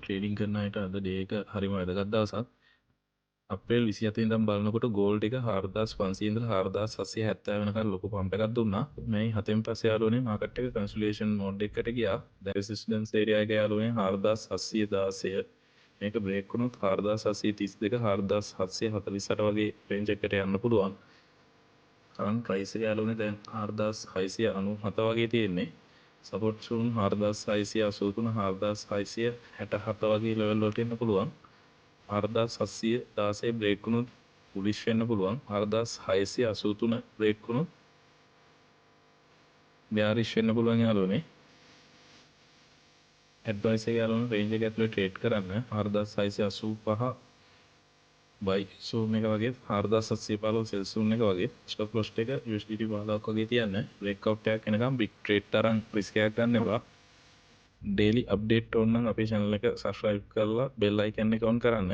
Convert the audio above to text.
Trading කරන අයට අද ඩේ එක හරිම වැදගත් දවසක්. අප්‍රේල් 27 ඉඳන් බලනකොට ගෝල්ඩ් එක 4500 ඉඳලා 4770 වෙනකන් ලොකු පම්ප් එකක් දුන්නා. මේ 7න් පස්සේ යාළුවනේ මාකට් එක කන්සොලිඩේෂන් මෝඩ් එකකට ගියා. දැන් රෙසිස්ටන්ස් ඒරියා එක යාළුවනේ 4716 මේක බ්‍රේක් වුණොත් 4732 4748 වගේ රේන්ජ් එකකට යන්න පුළුවන්. කරන්ට් ප්‍රයිස් එක යාළුවනේ දැන් 4697 වගේ තියෙන්නේ. සපෝට් සෝන් 4683 4667 වගේ ලෙවල් වලට එන්න පුළුවන්. 4716 බ්‍රේක් වුණොත් පුලිෂ් වෙන්න පුළුවන්. 4683 බ්‍රේක් වුණොත් බෑරිෂ් වෙන්න පුළුවන් යාළුවනේ. ඇඩ්වයිස් එක යාළුවනේ රේන්ජ් එක ඇතුලේ ට්‍රේඩ් කරන්න 4685 බයි සෝන් එක වගේ 4715 සෙල් සෝන් එක වගේ ස්ටොප් ලොස් එක USDT 15ක් වගේ තියන්න. බ්‍රේක් අවුට් එකක් එනකම් බිග් ට්‍රේඩ් තරම් රිස්ක් එකක් ගන්න එපා. ඩේලි අප්ඩේට් ඕන නම් අපේ channel එක subscribe කරලා bell icon එක on කරන්න.